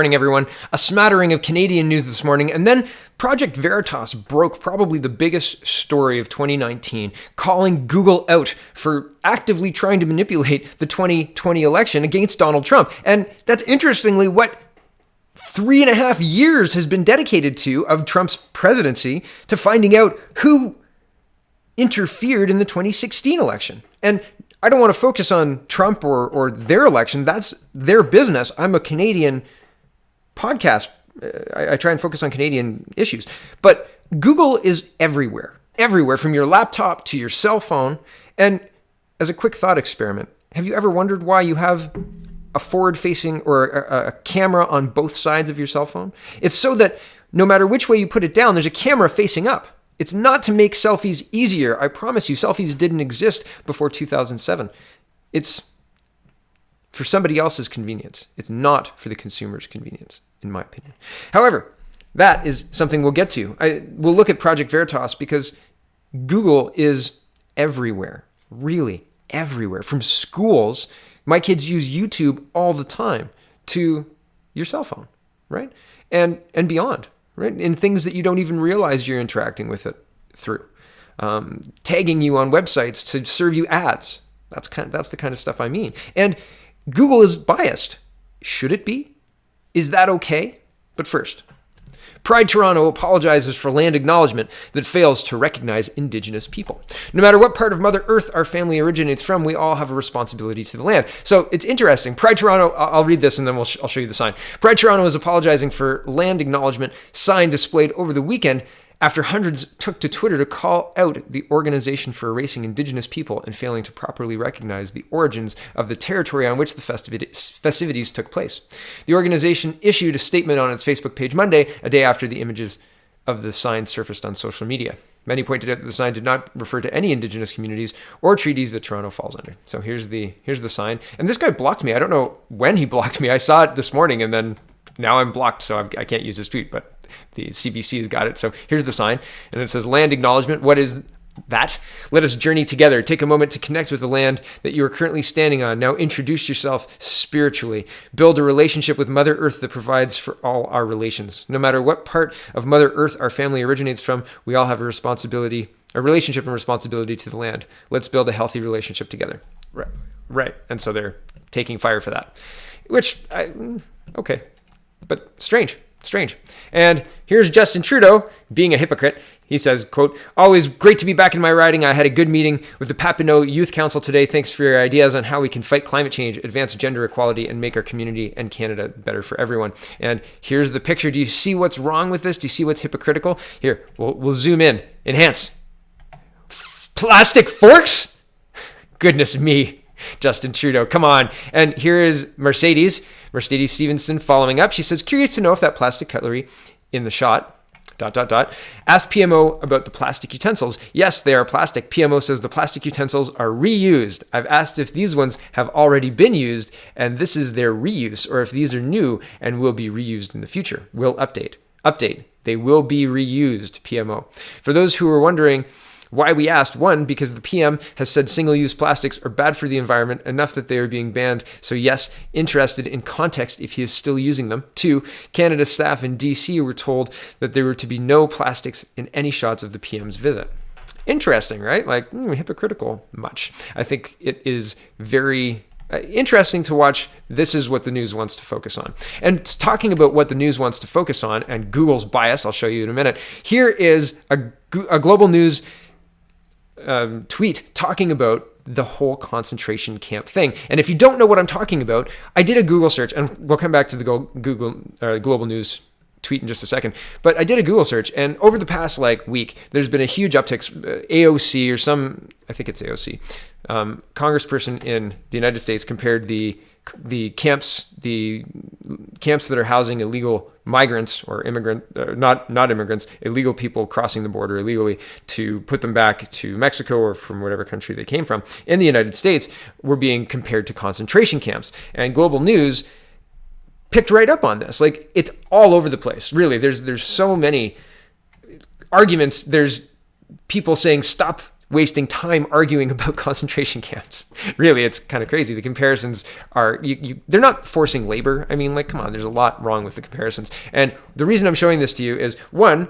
Morning, everyone. A smattering of Canadian news this morning, and then Project Veritas broke probably the biggest story of 2019, calling Google out for actively trying to manipulate the 2020 election against Donald Trump. And that's interestingly what 3.5 years has been dedicated to of Trump's presidency, to finding out who interfered in the 2016 election. And I don't want to focus on Trump or their election. That's their business. I'm a Canadian podcast. I try and focus on Canadian issues. But Google is everywhere from your laptop to your cell phone. And as a quick thought experiment, have you ever wondered why you have a forward-facing or a camera on both sides of your cell phone? It's so that no matter which way you put it down, there's a camera facing up. It's not to make selfies easier. I promise you, selfies didn't exist before 2007. It's for somebody else's convenience. It's not for the consumer's convenience, in my opinion. However, that is something we'll get to. We'll look at Project Veritas because Google is everywhere, really everywhere. From schools, my kids use YouTube all the time, to your cell phone, right? And beyond, right? In things that you don't even realize you're interacting with it through. Tagging you on websites to serve you ads. That's the kind of stuff I mean. And Google is biased. Should it be? Is that okay? But first, Pride Toronto apologizes for land acknowledgement that fails to recognize Indigenous people. No matter what part of Mother Earth our family originates from, we all have a responsibility to the land. So it's interesting. Pride Toronto, I'll read this and then I'll show you the sign. Pride Toronto is apologizing for land acknowledgement sign displayed over the weekend after hundreds took to Twitter to call out the Organization for Erasing Indigenous People and failing to properly recognize the origins of the territory on which the festivities took place. The organization issued a statement on its Facebook page Monday, a day after the images of the sign surfaced on social media. Many pointed out that the sign did not refer to any Indigenous communities or treaties that Toronto falls under. So here's the sign. And this guy blocked me. I don't know when he blocked me. I saw it this morning and then now I'm blocked, so I can't use his tweet, but the CBC has got it. So here's the sign, and it says land acknowledgement. What is that? Let us journey together. Take a moment to connect with the land that you are currently standing on. Now introduce yourself spiritually. Build a relationship with Mother Earth that provides for all our relations. No matter what part of Mother Earth our family originates from, we all have a relationship and responsibility to the land. Let's build a healthy relationship together. Right. And so they're taking fire for that, okay, but strange. And here's Justin Trudeau being a hypocrite. He says, quote, always great to be back in my riding. I had a good meeting with the Papineau Youth Council today. Thanks for your ideas on how we can fight climate change, advance gender equality, and make our community and Canada better for everyone. And here's the picture. Do you see what's wrong with this? Do you see what's hypocritical? Here, we'll zoom in. Enhance. Plastic forks? Goodness me, Justin Trudeau, come on. And here is Mercedes Stephenson following up. She says, curious to know if that plastic cutlery in the shot, ... asked PMO about the plastic utensils. Yes, they are plastic. PMO says the plastic utensils are reused. I've asked if these ones have already been used and this is their reuse, or if these are new and will be reused in the future. Will update. They will be reused, PMO. For those who are wondering why we asked, one, because the PM has said single-use plastics are bad for the environment enough that they are being banned. So yes, interested in context if he is still using them. Two, Canada staff in DC were told that there were to be no plastics in any shots of the PM's visit. Interesting, right? Like, hypocritical much. I think it is very interesting to watch. This is what the news wants to focus on. And talking about what the news wants to focus on and Google's bias, I'll show you in a minute. Here is a Global News tweet talking about the whole concentration camp thing. And if you don't know what I'm talking about, I did a Google search, and we'll come back to the Global News tweet in just a second. But I did a Google search, and over the past week, there's been a huge uptick. AOC or I think it's AOC, congressperson in the United States compared the camps that are housing illegal migrants or not immigrants, illegal people crossing the border illegally, to put them back to Mexico or from whatever country they came from in the United States, were being compared to concentration camps. And Global News picked right up on this. It's all over the place. Really, there's so many arguments. There's people saying stop wasting time arguing about concentration camps. Really, it's kind of crazy. The comparisons are, they're not forcing labor. I mean, like, come on, there's a lot wrong with the comparisons. And the reason I'm showing this to you is, one,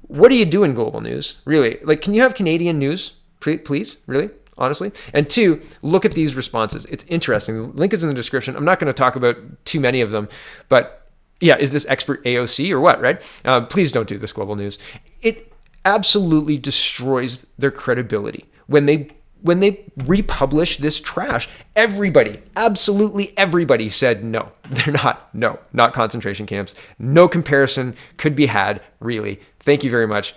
what do you do in global news? Really? Like, can you have Canadian news, please? Really? Honestly. And two, look at these responses. It's interesting. The link is in the description. I'm not going to talk about too many of them, but yeah, is this expert AOC or what, right? Please don't do this, global news. It absolutely destroys their credibility when they republish this trash. Everybody, absolutely everybody said no. They're not concentration camps. No comparison could be had, really. Thank you very much.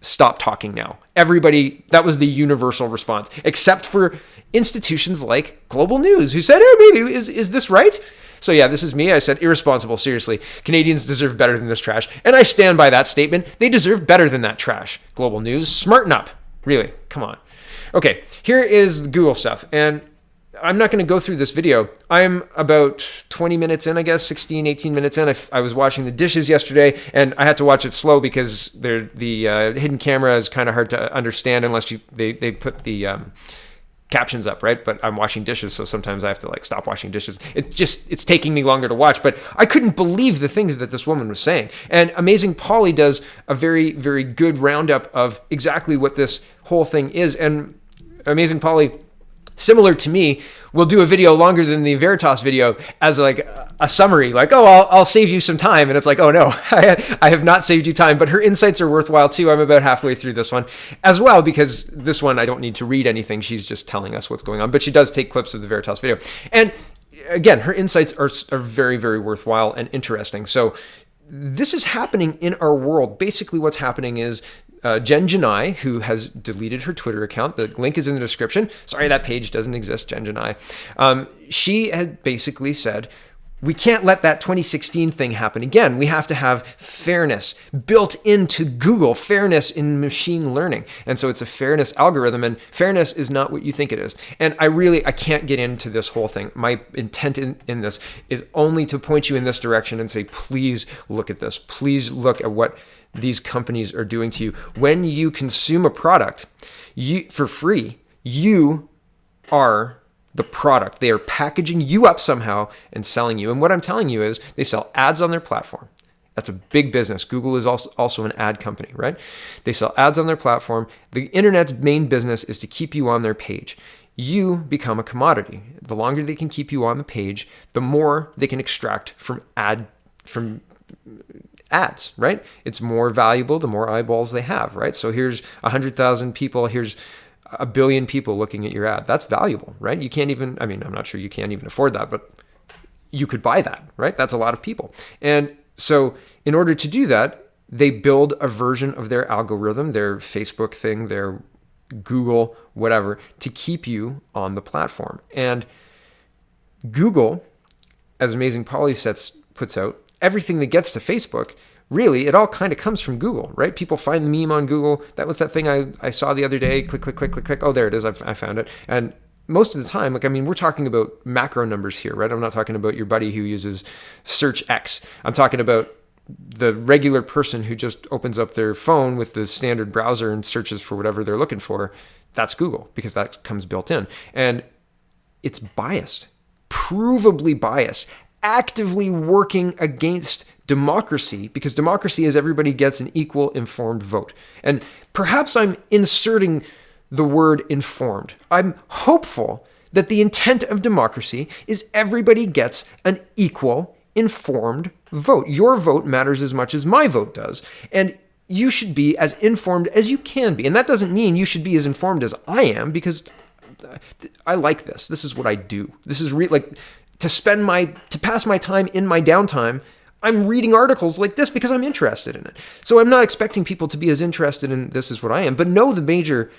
Stop talking now. Everybody, that was the universal response, except for institutions like Global News, who said, hey, maybe, is this right? So yeah, this is me. I said, irresponsible, seriously. Canadians deserve better than this trash. And I stand by that statement. They deserve better than that trash. Global News, smarten up. Really, come on. Okay, here is the Google stuff. And I'm not going to go through this video. I'm about 20 minutes in, I guess, 16, 18 minutes in. I was washing the dishes yesterday, and I had to watch it slow because the hidden camera is kind of hard to understand unless they put the captions up, right? But I'm washing dishes, so sometimes I have to like stop washing dishes. It's taking me longer to watch, but I couldn't believe the things that this woman was saying. And Amazing Polly does a very, very good roundup of exactly what this whole thing is. And Amazing Polly, similar to me, will do a video longer than the Veritas video as like a summary, like, oh, I'll save you some time. And it's like, oh no, I have not saved you time, but her insights are worthwhile too. I'm about halfway through this one as well, because this one, I don't need to read anything. She's just telling us what's going on, but she does take clips of the Veritas video. And again, her insights are very, very worthwhile and interesting. So this is happening in our world. Basically what's happening is Gennai, who has deleted her Twitter account, the link is in the description. Sorry, that page doesn't exist, Gennai. She had basically said, we can't let that 2016 thing happen again. We have to have fairness built into Google, fairness in machine learning. And so it's a fairness algorithm, and fairness is not what you think it is. And I can't get into this whole thing. My intent in this is only to point you in this direction and say, please look at this. Please look at what these companies are doing to you. When you consume a product for free, you are the product. They are packaging you up somehow and selling you. And what I'm telling you is they sell ads on their platform. That's a big business. Google is also an ad company, right? They sell ads on their platform. The internet's main business is to keep you on their page. You become a commodity. The longer they can keep you on the page, the more they can extract from ads, right? It's more valuable the more eyeballs they have, right? So here's 100,000 people, here's 1 billion people looking at your ad. That's valuable, right? You can't even, I'm not sure you can't even afford that, but you could buy that, right? That's a lot of people. And so in order to do that, they build a version of their algorithm, their Facebook thing, their Google, whatever, to keep you on the platform. And Google, as Amazing Polly puts out, everything that gets to Facebook, really, it all kind of comes from Google, right? People find the meme on Google. That was that thing I saw the other day. Click, click, click, click, click. Oh, there it is. I found it. And most of the time, we're talking about macro numbers here, right? I'm not talking about your buddy who uses Search X. I'm talking about the regular person who just opens up their phone with the standard browser and searches for whatever they're looking for. That's Google, because that comes built in. And it's biased, provably biased, actively working against democracy, because democracy is everybody gets an equal informed vote. And perhaps I'm inserting the word informed. I'm hopeful that the intent of democracy is everybody gets an equal informed vote. Your vote matters as much as my vote does. And you should be as informed as you can be. And that doesn't mean you should be as informed as I am, because I like this. This is what I do. This is to pass my time in my downtime, I'm reading articles like this because I'm interested in it. So I'm not expecting people to be as interested in this as what I am, but know the major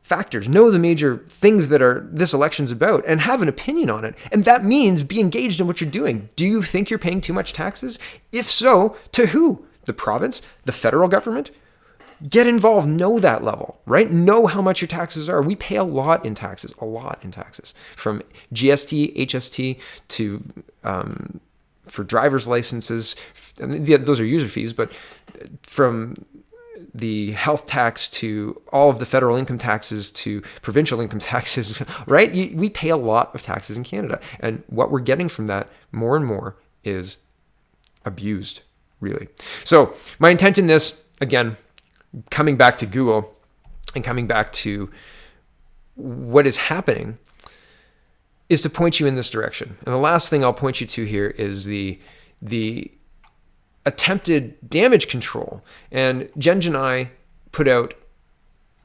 factors, know the major things that this election's about, and have an opinion on it. And that means be engaged in what you're doing. Do you think you're paying too much taxes? If so, to who? The province? The federal government? Get involved, know that level, right? Know how much your taxes are. We pay a lot in taxes, from GST, HST to for driver's licenses. And those are user fees, but from the health tax to all of the federal income taxes to provincial income taxes, right? We pay a lot of taxes in Canada. And what we're getting from that more and more is abused, really. So my intent in this, again, coming back to Google and coming back to what is happening, is to point you in this direction. And the last thing I'll point you to here is the attempted damage control. And Gennai put out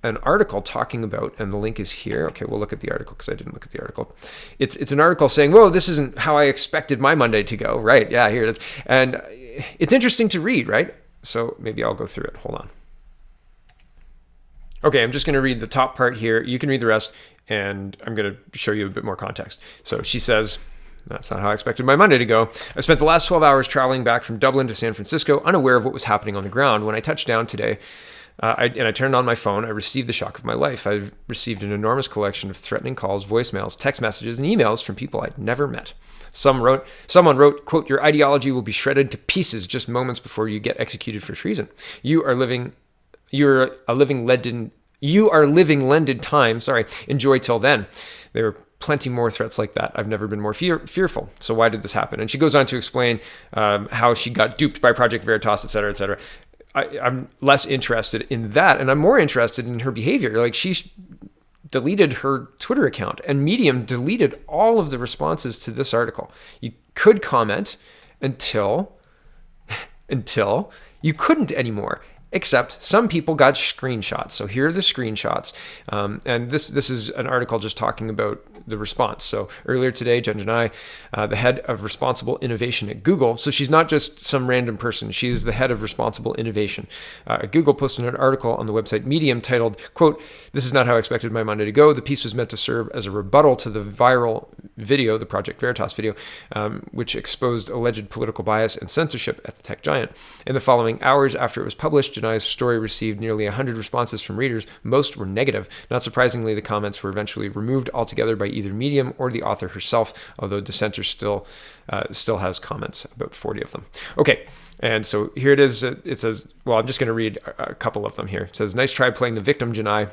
an article talking about, and the link is here. Okay, we'll look at the article because I didn't look at the article. It's an article saying, whoa, this isn't how I expected my Monday to go. Right, yeah, here it is. And it's interesting to read, right? So maybe I'll go through it. Hold on. Okay, I'm just going to read the top part here. You can read the rest, and I'm going to show you a bit more context. So she says, that's not how I expected my Monday to go. I spent the last 12 hours traveling back from Dublin to San Francisco, unaware of what was happening on the ground. When I touched down today, I turned on my phone, I received the shock of my life. I received an enormous collection of threatening calls, voicemails, text messages, and emails from people I'd never met. Someone wrote, quote, your ideology will be shredded to pieces just moments before you get executed for treason. You are living lended time. Enjoy till then. There were plenty more threats like that. I've never been more fearful. So why did this happen? And she goes on to explain how she got duped by Project Veritas, et cetera, et cetera. I'm less interested in that, and I'm more interested in her behavior. Like, she deleted her Twitter account, and Medium deleted all of the responses to this article. You could comment until you couldn't anymore. Except some people got screenshots. So here are the screenshots. And this is an article just talking about the response. So earlier today, Gennai, the head of responsible innovation at Google. So she's not just some random person. She is the head of responsible innovation. Google posted an article on the website Medium titled, quote, this is not how I expected my Monday to go. The piece was meant to serve as a rebuttal to the viral video, the Project Veritas video, which exposed alleged political bias and censorship at the tech giant. In the following hours after it was published, Gennai's story received nearly 100 responses from readers. Most were negative. Not surprisingly, the comments were eventually removed altogether by either Medium or the author herself, although Dissenter still has comments, about 40 of them. Okay, and so here it is. It says, well, I'm just going to read a couple of them here. It says, nice try playing the victim, Gennai.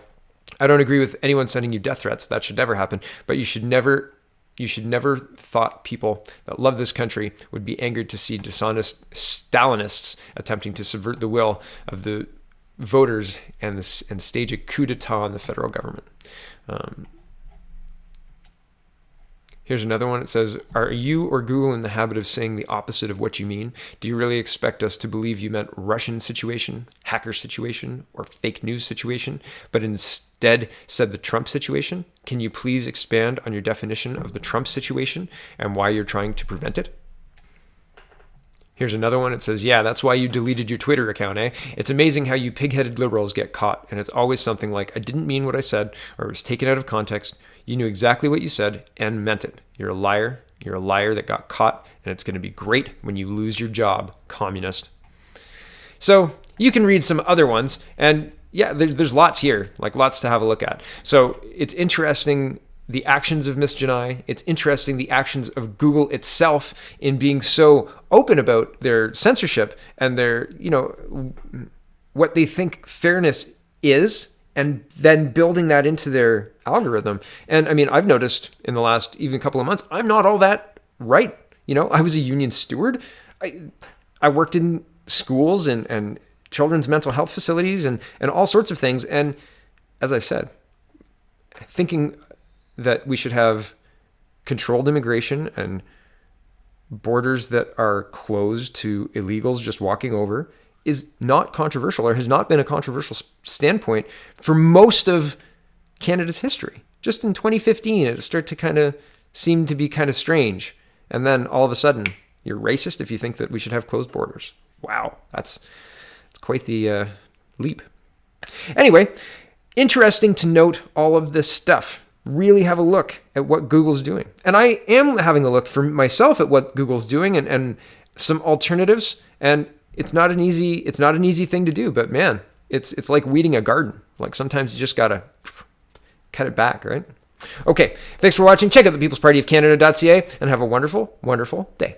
I don't agree with anyone sending you death threats. That should never happen. But you should never thought people that love this country would be angered to see dishonest Stalinists attempting to subvert the will of the voters and stage a coup d'etat on the federal government. Here's another one. It says, are you or Google in the habit of saying the opposite of what you mean? Do you really expect us to believe you meant Russian situation, hacker situation, or fake news situation, but instead said the Trump situation? Can you please expand on your definition of the Trump situation and why you're trying to prevent it? Here's another one. It says, yeah, that's why you deleted your Twitter account, eh? It's amazing how you pig-headed liberals get caught, and it's always something like, I didn't mean what I said, or it was taken out of context. You knew exactly what you said and meant it. You're a liar. You're a liar that got caught, and it's going to be great when you lose your job, communist. So you can read some other ones, and yeah, there's lots here, like lots to have a look at. So it's interesting, the actions of Miss Gennai. It's interesting, the actions of Google itself in being so open about their censorship and their, what they think fairness is, and then building that into their algorithm. And I mean, I've noticed in the last even couple of months, I'm not all that right. I was a union steward. I worked in schools and children's mental health facilities and all sorts of things. And as I said, thinking that we should have controlled immigration and borders that are closed to illegals just walking over is not controversial, or has not been a controversial standpoint for most of Canada's history. Just in 2015, it started to kind of seem to be kind of strange. And then all of a sudden, you're racist if you think that we should have closed borders. Wow, that's quite the leap. Anyway, interesting to note all of this stuff. Really have a look at what Google's doing. And I am having a look for myself at what Google's doing and some alternatives. And it's not an easy thing to do, but man, it's like weeding a garden. Like sometimes you just gotta cut it back, right? Okay, thanks for watching. Check out the peoplespartyofcanada.ca and have a wonderful, wonderful day.